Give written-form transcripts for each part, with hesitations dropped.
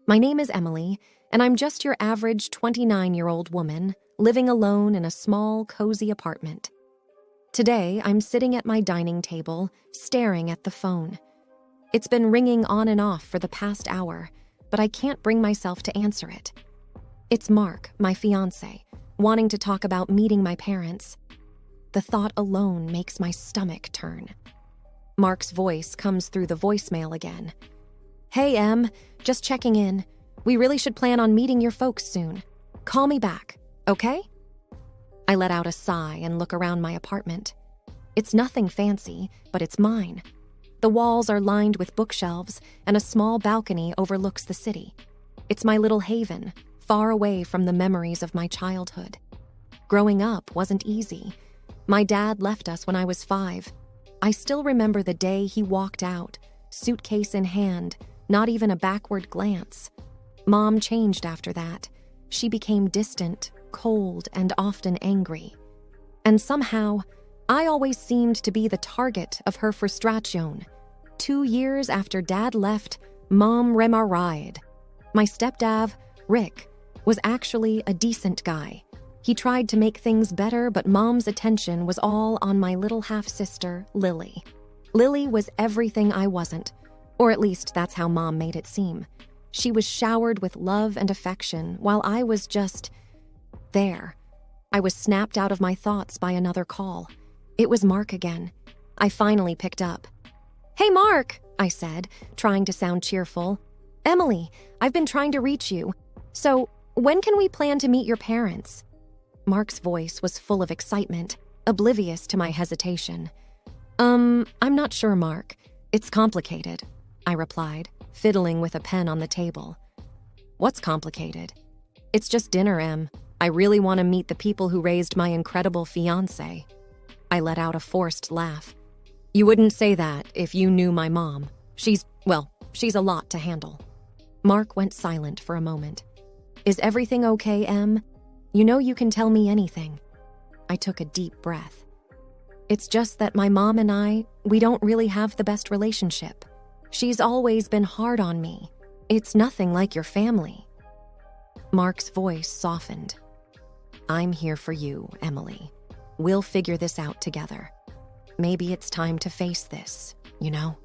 My name is Emily, and I'm just your average 29-year-old woman living alone in a small, cozy apartment. Today, I'm sitting at my dining table, staring at the phone. It's been ringing on and off for the past hour, but I can't bring myself to answer it. It's Mark, my fiancé, wanting to talk about meeting my parents. The thought alone makes my stomach turn. Mark's voice comes through the voicemail again. "Hey, Em, just checking in. We really should plan on meeting your folks soon. Call me back, okay?" I let out a sigh and look around my apartment. It's nothing fancy, but it's mine. The walls are lined with bookshelves, and a small balcony overlooks the city. It's my little haven, far away from the memories of my childhood. Growing up wasn't easy. My dad left us when I was 5. I still remember the day he walked out, suitcase in hand, not even a backward glance. Mom changed after that. She became distant, cold, and often angry. And somehow, I always seemed to be the target of her frustration. 2 years after Dad left, Mom remarried. My stepdad, Rick, was actually a decent guy. He tried to make things better, but Mom's attention was all on my little half-sister, Lily. Lily was everything I wasn't, or at least that's how Mom made it seem. She was showered with love and affection, while I was just there. I was snapped out of my thoughts by another call. It was Mark again. I finally picked up. "Hey, Mark," I said, trying to sound cheerful. "Emily, I've been trying to reach you. So, when can we plan to meet your parents?" Mark's voice was full of excitement, oblivious to my hesitation. I'm not sure, Mark. It's complicated," I replied, fiddling with a pen on the table. "What's complicated?" "It's just dinner, Em. I really want to meet the people who raised my incredible fiancé." I let out a forced laugh. "You wouldn't say that if you knew my mom. She's a lot to handle." Mark went silent for a moment. "Is everything okay, Em? You know you can tell me anything." I took a deep breath. "It's just that my mom and we don't really have the best relationship. She's always been hard on me. It's nothing like your family." Mark's voice softened. "I'm here for you, Emily. We'll figure this out together. Maybe it's time to face this, you know?"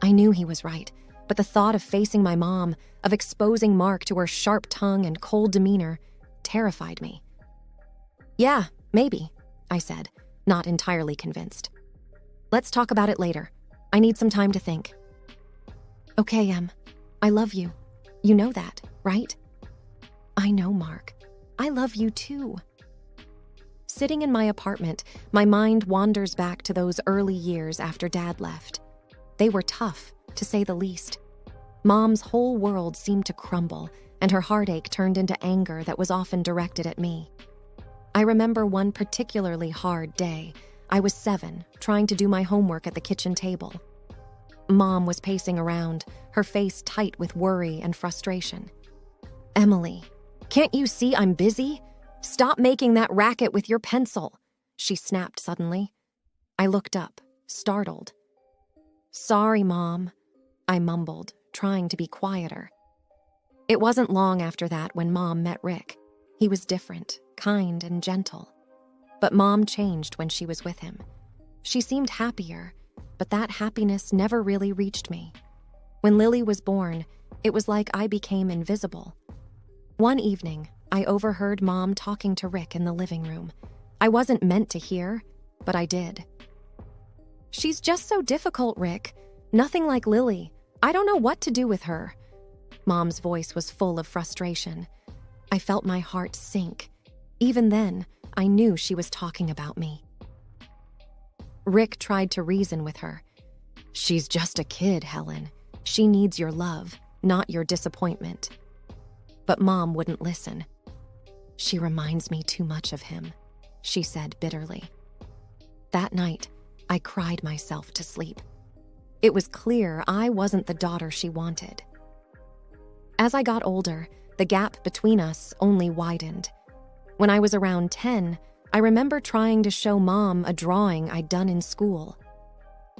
I knew he was right, but the thought of facing my mom, of exposing Mark to her sharp tongue and cold demeanor, terrified me. "Yeah, maybe," I said, not entirely convinced. "Let's talk about it later. I need some time to think." "Okay, Em. I love you. You know that, right?" "I know, Mark. I love you too." Sitting in my apartment, my mind wanders back to those early years after Dad left. They were tough, to say the least. Mom's whole world seemed to crumble, and her heartache turned into anger that was often directed at me. I remember one particularly hard day. I was 7, trying to do my homework at the kitchen table. Mom was pacing around, her face tight with worry and frustration. "Emily, can't you see I'm busy? Stop making that racket with your pencil," she snapped suddenly. I looked up, startled. "Sorry, Mom," I mumbled, trying to be quieter. It wasn't long after that when Mom met Rick. He was different, kind, and gentle. But Mom changed when she was with him. She seemed happier, but that happiness never really reached me. When Lily was born, it was like I became invisible. One evening, I overheard Mom talking to Rick in the living room. I wasn't meant to hear, but I did. "She's just so difficult, Rick. Nothing like Lily. I don't know what to do with her." Mom's voice was full of frustration. I felt my heart sink. Even then, I knew she was talking about me. Rick tried to reason with her. "She's just a kid, Helen. She needs your love, not your disappointment." But Mom wouldn't listen. "She reminds me too much of him," she said bitterly. That night, I cried myself to sleep. It was clear I wasn't the daughter she wanted. As I got older, the gap between us only widened. When I was around 10, I remember trying to show Mom a drawing I'd done in school.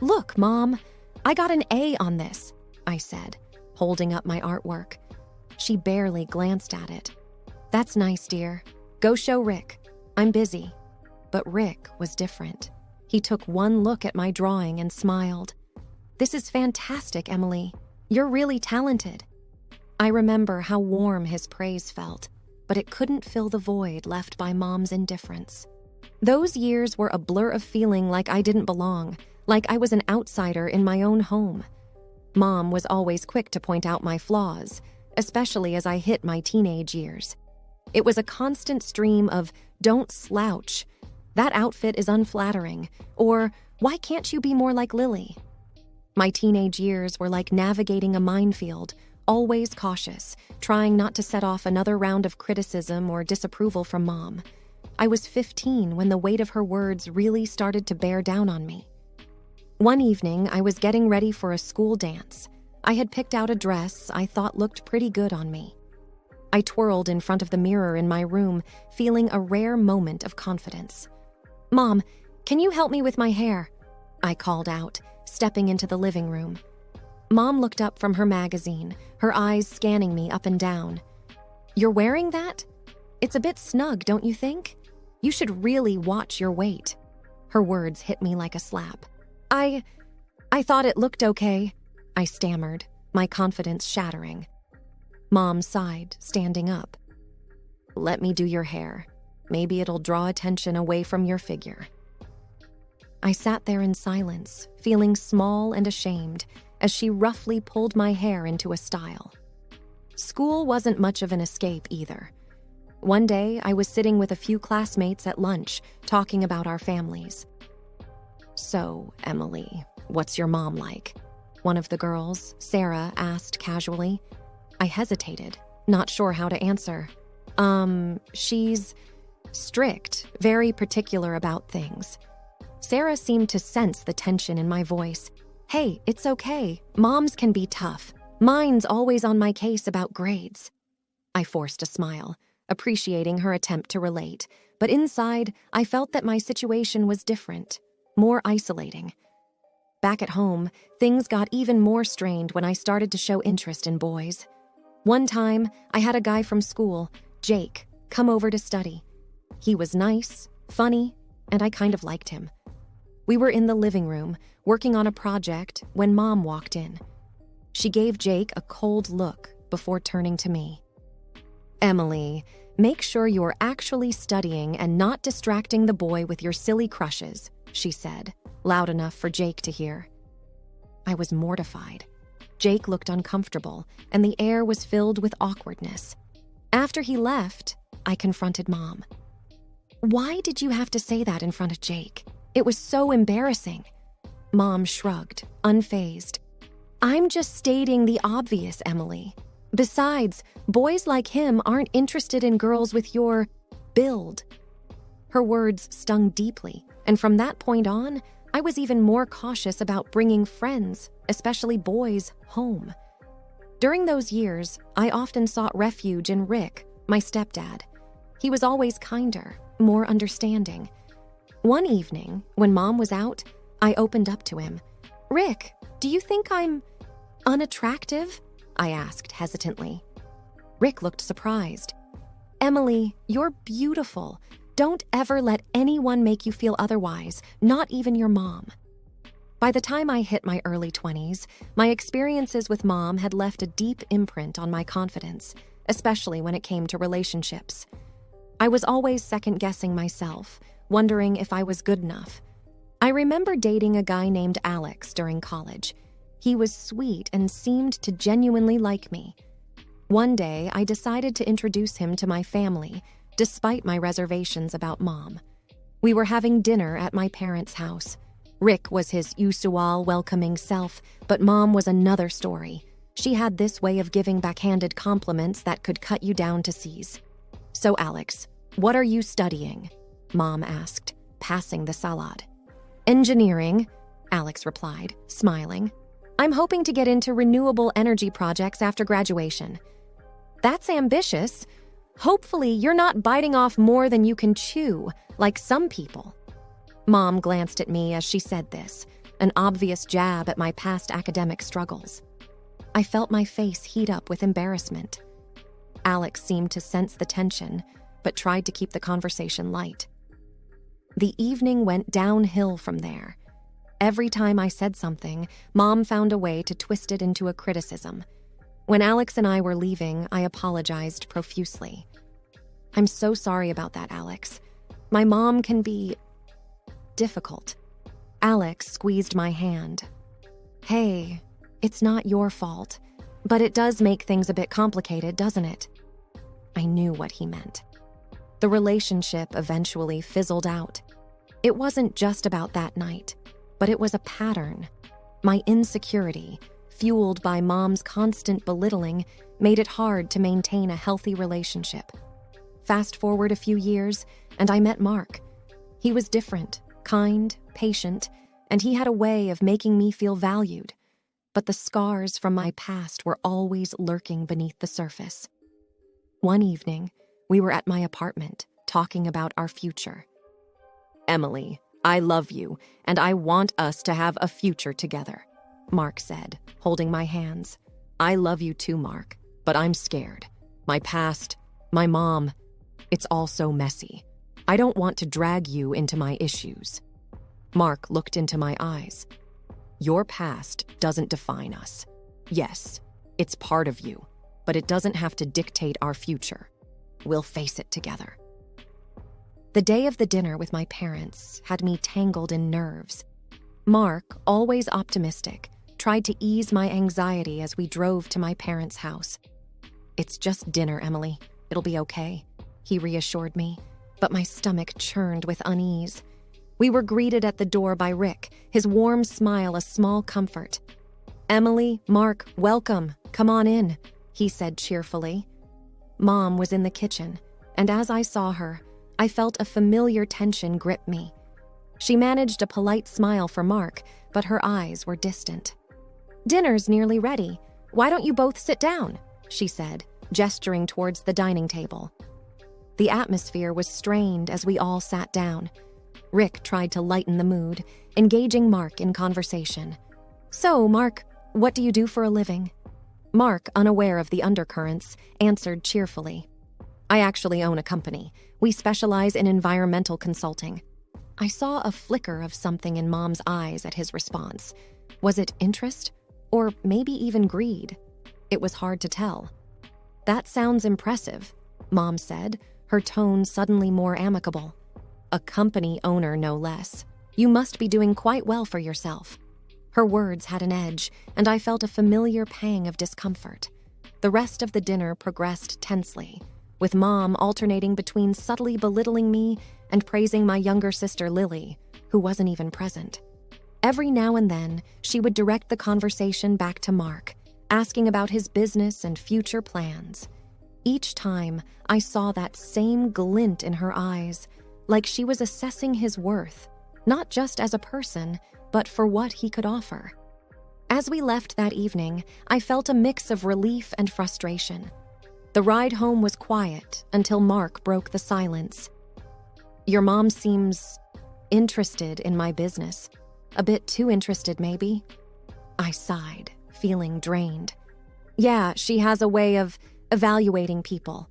"Look, Mom, I got an A on this," I said, holding up my artwork. She barely glanced at it. "That's nice, dear. Go show Rick. I'm busy." But Rick was different. He took one look at my drawing and smiled. "This is fantastic, Emily. You're really talented." I remember how warm his praise felt, but it couldn't fill the void left by Mom's indifference. Those years were a blur of feeling like I didn't belong, like I was an outsider in my own home. Mom was always quick to point out my flaws, especially as I hit my teenage years. It was a constant stream of, "Don't slouch," "That outfit is unflattering," or "Why can't you be more like Lily?" My teenage years were like navigating a minefield, always cautious, trying not to set off another round of criticism or disapproval from Mom. I was 15 when the weight of her words really started to bear down on me. One evening, I was getting ready for a school dance. I had picked out a dress I thought looked pretty good on me. I twirled in front of the mirror in my room, feeling a rare moment of confidence. "Mom, can you help me with my hair?" I called out, stepping into the living room. Mom looked up from her magazine, her eyes scanning me up and down. "You're wearing that? It's a bit snug, don't you think? You should really watch your weight." Her words hit me like a slap. I thought it looked okay," I stammered, my confidence shattering. Mom sighed, standing up. "Let me do your hair. Maybe it'll draw attention away from your figure." I sat there in silence, feeling small and ashamed, as she roughly pulled my hair into a style. School wasn't much of an escape either. One day, I was sitting with a few classmates at lunch, talking about our families. "So, Emily, what's your mom like?" one of the girls, Sarah, asked casually. I hesitated, not sure how to answer. She's strict, very particular about things." Sarah seemed to sense the tension in my voice. "Hey, it's okay. Moms can be tough. Mine's always on my case about grades." I forced a smile, appreciating her attempt to relate, but inside, I felt that my situation was different, more isolating. Back at home, things got even more strained when I started to show interest in boys. One time, I had a guy from school, Jake, come over to study. He was nice, funny, and I kind of liked him. We were in the living room, working on a project, when Mom walked in. She gave Jake a cold look before turning to me. "Emily, make sure you're actually studying and not distracting the boy with your silly crushes," she said, loud enough for Jake to hear. I was mortified. Jake looked uncomfortable, and the air was filled with awkwardness. After he left, I confronted Mom. "Why did you have to say that in front of Jake? It was so embarrassing." Mom shrugged, unfazed. "I'm just stating the obvious, Emily. Besides, boys like him aren't interested in girls with your build." Her words stung deeply, and from that point on, I was even more cautious about bringing friends, especially boys, home. During those years, I often sought refuge in Rick, my stepdad. He was always kinder, more understanding. One evening, when Mom was out, I opened up to him. "Rick, do you think I'm unattractive?" I asked hesitantly. Rick looked surprised. "Emily, you're beautiful. Don't ever let anyone make you feel otherwise, not even your mom." By the time I hit my early 20s, my experiences with Mom had left a deep imprint on my confidence, especially when it came to relationships. I was always second-guessing myself, wondering if I was good enough. I remember dating a guy named Alex during college. He was sweet and seemed to genuinely like me. One day, I decided to introduce him to my family, despite my reservations about Mom. We were having dinner at my parents' house. Rick was his usual welcoming self, but Mom was another story. She had this way of giving backhanded compliments that could cut you down to C's. "So, Alex, what are you studying?" Mom asked, passing the salad. "Engineering," Alex replied, smiling. "I'm hoping to get into renewable energy projects after graduation." "That's ambitious. Hopefully, you're not biting off more than you can chew, like some people." Mom glanced at me as she said this, an obvious jab at my past academic struggles. I felt my face heat up with embarrassment. Alex seemed to sense the tension, but tried to keep the conversation light. The evening went downhill from there. Every time I said something, Mom found a way to twist it into a criticism. When Alex and I were leaving, I apologized profusely. "I'm so sorry about that, Alex. My mom can be difficult." Alex squeezed my hand. "Hey, it's not your fault, but it does make things a bit complicated, doesn't it?" I knew what he meant. The relationship eventually fizzled out. It wasn't just about that night, but it was a pattern. My insecurity, fueled by Mom's constant belittling, made it hard to maintain a healthy relationship. Fast forward a few years, and I met Mark. He was different, kind, patient, and he had a way of making me feel valued. But the scars from my past were always lurking beneath the surface. One evening, we were at my apartment, talking about our future. "Emily, I love you, and I want us to have a future together," Mark said, holding my hands. "I love you too, Mark, but I'm scared. My past, my mom, it's all so messy. I don't want to drag you into my issues." Mark looked into my eyes. "Your past doesn't define us. Yes, it's part of you, but it doesn't have to dictate our future. We'll face it together." The day of the dinner with my parents had me tangled in nerves. Mark, always optimistic, tried to ease my anxiety as we drove to my parents' house. "It's just dinner, Emily. It'll be okay," he reassured me, but my stomach churned with unease. We were greeted at the door by Rick, his warm smile a small comfort. "Emily, Mark, welcome. Come on in," he said cheerfully. Mom was in the kitchen, and as I saw her, I felt a familiar tension grip me. She managed a polite smile for Mark, but her eyes were distant. "Dinner's nearly ready. Why don't you both sit down?" she said, gesturing towards the dining table. The atmosphere was strained as we all sat down. Rick tried to lighten the mood, engaging Mark in conversation. "So, Mark, what do you do for a living?" Mark, unaware of the undercurrents, answered cheerfully. "I actually own a company. We specialize in environmental consulting." I saw a flicker of something in Mom's eyes at his response. Was it interest? Or maybe even greed? It was hard to tell. "That sounds impressive," Mom said, her tone suddenly more amicable. "A company owner, no less. You must be doing quite well for yourself." Her words had an edge, and I felt a familiar pang of discomfort. The rest of the dinner progressed tensely, with Mom alternating between subtly belittling me and praising my younger sister Lily, who wasn't even present. Every now and then, she would direct the conversation back to Mark, asking about his business and future plans. Each time, I saw that same glint in her eyes, like she was assessing his worth, not just as a person, but for what he could offer. As we left that evening, I felt a mix of relief and frustration. The ride home was quiet until Mark broke the silence. "Your mom seems interested in my business. A bit too interested, maybe?" I sighed, feeling drained. "Yeah, she has a way of evaluating people."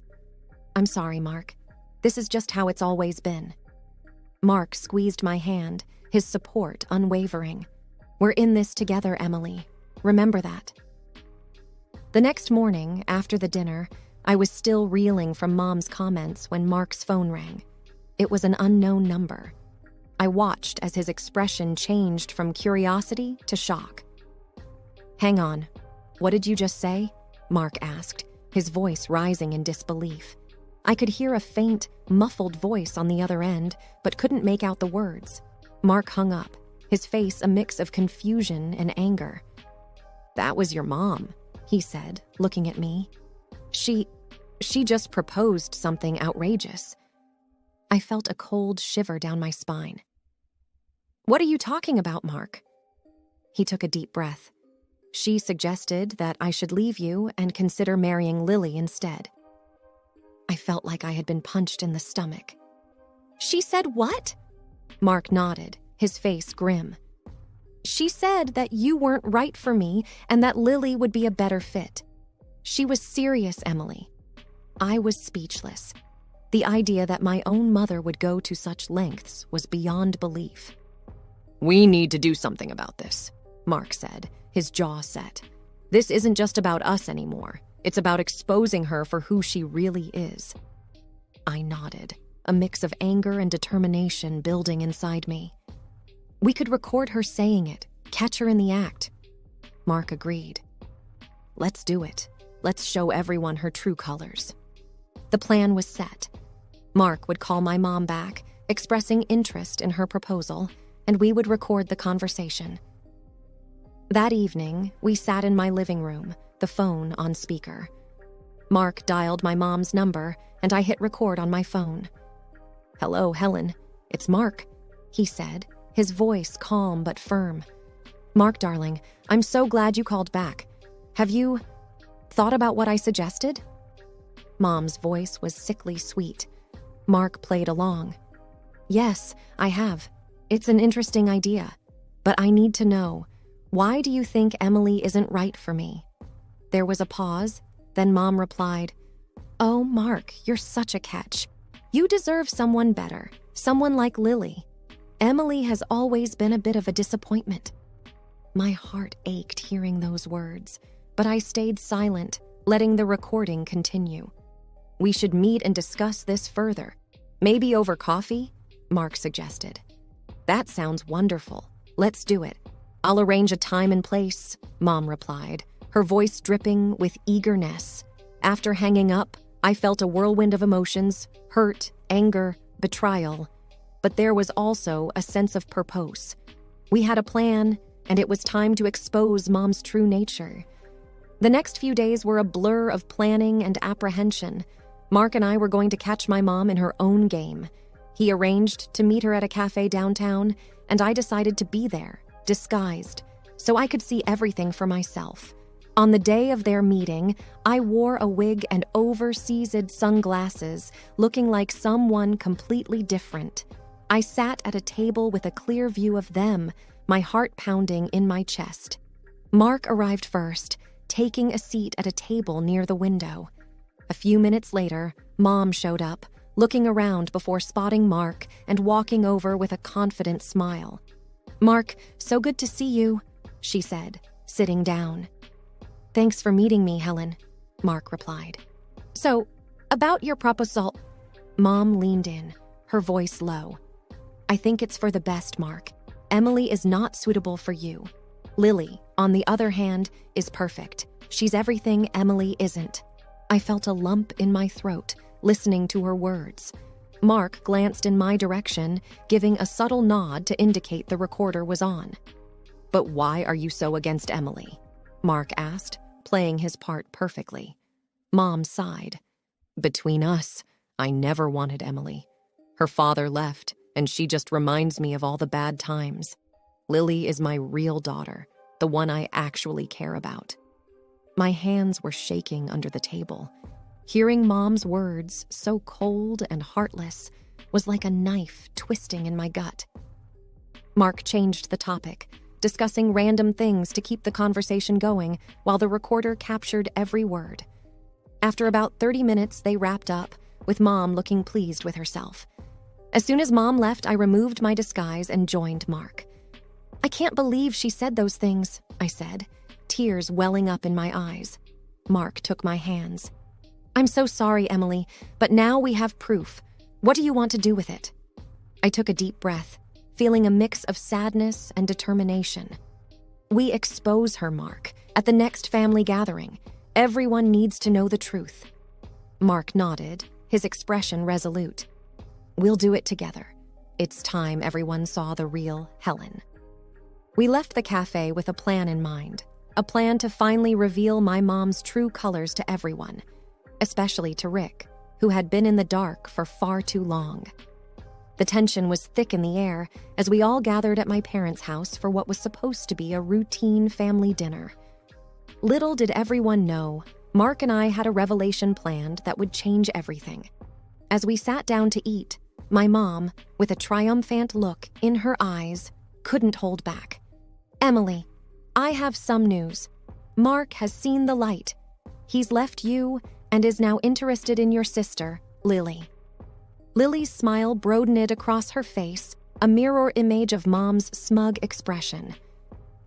"I'm sorry, Mark. This is just how it's always been." Mark squeezed my hand, his support unwavering. "We're in this together, Emily. Remember that." The next morning, after the dinner, I was still reeling from Mom's comments when Mark's phone rang. It was an unknown number. I watched as his expression changed from curiosity to shock. "Hang on. What did you just say?" Mark asked, his voice rising in disbelief. I could hear a faint, muffled voice on the other end, but couldn't make out the words. Mark hung up, his face a mix of confusion and anger. "That was your mom," he said, looking at me. She just proposed something outrageous." I felt a cold shiver down my spine. "What are you talking about, Mark?" He took a deep breath. "She suggested that I should leave you and consider marrying Lily instead." I felt like I had been punched in the stomach. "She said what?" Mark nodded, his face grim. She said that you weren't right for me and that Lily would be a better fit. She was serious, Emily. I was speechless. The idea that my own mother would go to such lengths was beyond belief. "We need to do something about this," Mark said, his jaw set. "This isn't just about us anymore. It's about exposing her for who she really is." I nodded, a mix of anger and determination building inside me. "We could record her saying it, catch her in the act." Mark agreed. "Let's do it. Let's show everyone her true colors." The plan was set. Mark would call my mom back, expressing interest in her proposal, and we would record the conversation. That evening, we sat in my living room, the phone on speaker. Mark dialed my mom's number, and I hit record on my phone. "Hello, Helen. It's Mark," he said, his voice calm but firm. "Mark, darling, I'm so glad you called back. Have you thought about what I suggested?" Mom's voice was sickly sweet. Mark played along. "Yes, I have. It's an interesting idea. But I need to know, why do you think Emily isn't right for me?" There was a pause, then Mom replied, "Oh, Mark, you're such a catch. You deserve someone better, someone like Lily. Emily has always been a bit of a disappointment." My heart ached hearing those words, but I stayed silent, letting the recording continue. "We should meet and discuss this further. Maybe over coffee?" Mark suggested. "That sounds wonderful. Let's do it. I'll arrange a time and place," Mom replied, her voice dripping with eagerness. After hanging up, I felt a whirlwind of emotions: hurt, anger, betrayal. But there was also a sense of purpose. We had a plan, and it was time to expose Mom's true nature. The next few days were a blur of planning and apprehension. Mark and I were going to catch my mom in her own game. He arranged to meet her at a cafe downtown, and I decided to be there, disguised, so I could see everything for myself. On the day of their meeting, I wore a wig and oversized sunglasses, looking like someone completely different. I sat at a table with a clear view of them, my heart pounding in my chest. Mark arrived first, taking a seat at a table near the window. A few minutes later, Mom showed up, looking around before spotting Mark and walking over with a confident smile. "Mark, so good to see you," she said, sitting down. "Thanks for meeting me, Helen," Mark replied. "So, about your proposal..." Mom leaned in, her voice low. "I think it's for the best, Mark. Emily is not suitable for you. Lily, on the other hand, is perfect. She's everything Emily isn't." I felt a lump in my throat, listening to her words. Mark glanced in my direction, giving a subtle nod to indicate the recorder was on. "But why are you so against Emily?" Mark asked, playing his part perfectly. Mom sighed. "Between us, I never wanted Emily. Her father left, and she just reminds me of all the bad times. Lily is my real daughter, the one I actually care about." My hands were shaking under the table. Hearing Mom's words, so cold and heartless, was like a knife twisting in my gut. Mark changed the topic, discussing random things to keep the conversation going while the recorder captured every word. After about 30 minutes, they wrapped up, with Mom looking pleased with herself. As soon as Mom left, I removed my disguise and joined Mark. "I can't believe she said those things," I said, tears welling up in my eyes. Mark took my hands. "I'm so sorry, Emily, but now we have proof. What do you want to do with it?" I took a deep breath, feeling a mix of sadness and determination. "We expose her, Mark, at the next family gathering. Everyone needs to know the truth." Mark nodded, his expression resolute. "We'll do it together. It's time everyone saw the real Helen." We left the cafe with a plan in mind, a plan to finally reveal my mom's true colors to everyone, especially to Rick, who had been in the dark for far too long. The tension was thick in the air as we all gathered at my parents' house for what was supposed to be a routine family dinner. Little did everyone know, Mark and I had a revelation planned that would change everything. As we sat down to eat, my mom, with a triumphant look in her eyes, couldn't hold back. Emily, I have some news. Mark has seen the light. He's left you and is now interested in your sister, Lily. Lily's smile broadened across her face, a mirror image of Mom's smug expression.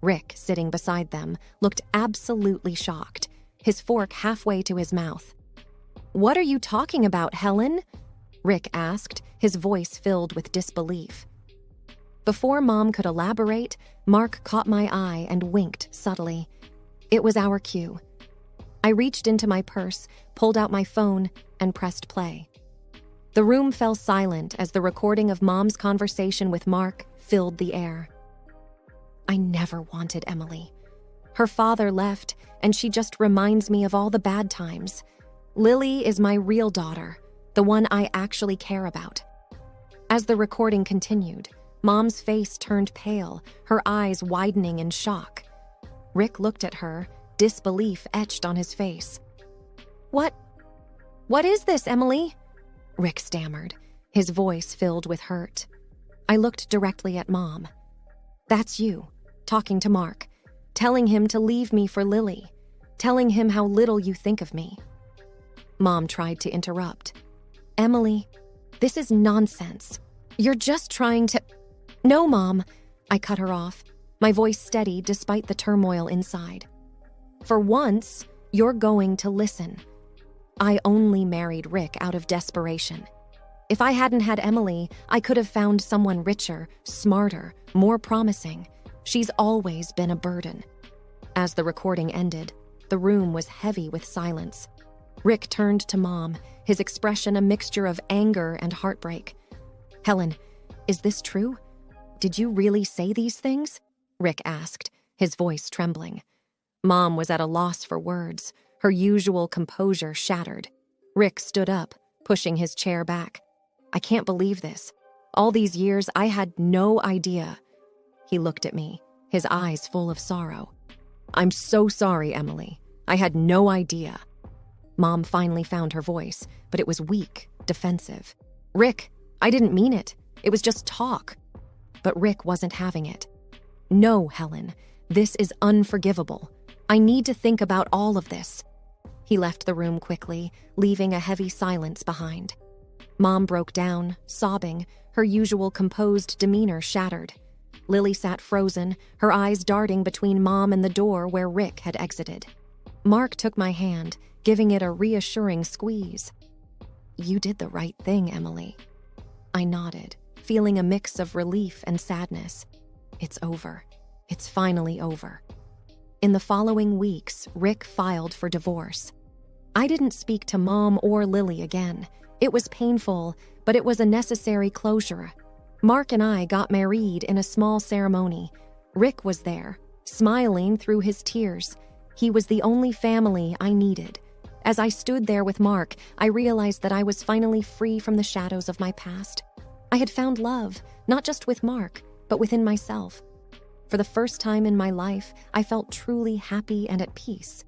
Rick, sitting beside them, looked absolutely shocked, his fork halfway to his mouth. "What are you talking about, Helen?" Rick asked, his voice filled with disbelief. Before Mom could elaborate, Mark caught my eye and winked subtly. It was our cue. I reached into my purse, pulled out my phone, and pressed play. The room fell silent as the recording of Mom's conversation with Mark filled the air. I never wanted Emily. Her father left, and she just reminds me of all the bad times. Lily is my real daughter, the one I actually care about. As the recording continued, Mom's face turned pale, her eyes widening in shock. Rick looked at her, disbelief etched on his face. What is this, Emily?" Rick stammered, his voice filled with hurt. I looked directly at Mom. "That's you, talking to Mark, telling him to leave me for Lily, telling him how little you think of me." Mom tried to interrupt. "Emily, this is nonsense. You're just trying to—" "No, Mom," I cut her off, my voice steady despite the turmoil inside. "For once, you're going to listen. I only married Rick out of desperation. If I hadn't had Emily, I could have found someone richer, smarter, more promising. She's always been a burden." As the recording ended, the room was heavy with silence. Rick turned to Mom, his expression a mixture of anger and heartbreak. "Helen, is this true? Did you really say these things?" Rick asked, his voice trembling. Mom was at a loss for words, her usual composure shattered. Rick stood up, pushing his chair back. "I can't believe this. All these years, I had no idea." He looked at me, his eyes full of sorrow. "I'm so sorry, Emily. I had no idea." Mom finally found her voice, but it was weak, defensive. "Rick, I didn't mean it. It was just talk." But Rick wasn't having it. "No, Helen, this is unforgivable. I need to think about all of this." He left the room quickly, leaving a heavy silence behind. Mom broke down, sobbing, her usual composed demeanor shattered. Lily sat frozen, her eyes darting between Mom and the door where Rick had exited. Mark took my hand, giving it a reassuring squeeze. "You did the right thing, Emily." I nodded, feeling a mix of relief and sadness. It's over. It's finally over. In the following weeks, Rick filed for divorce. I didn't speak to Mom or Lily again. It was painful, but it was a necessary closure. Mark and I got married in a small ceremony. Rick was there, smiling through his tears. He was the only family I needed. As I stood there with Mark, I realized that I was finally free from the shadows of my past. I had found love, not just with Mark, but within myself. For the first time in my life, I felt truly happy and at peace.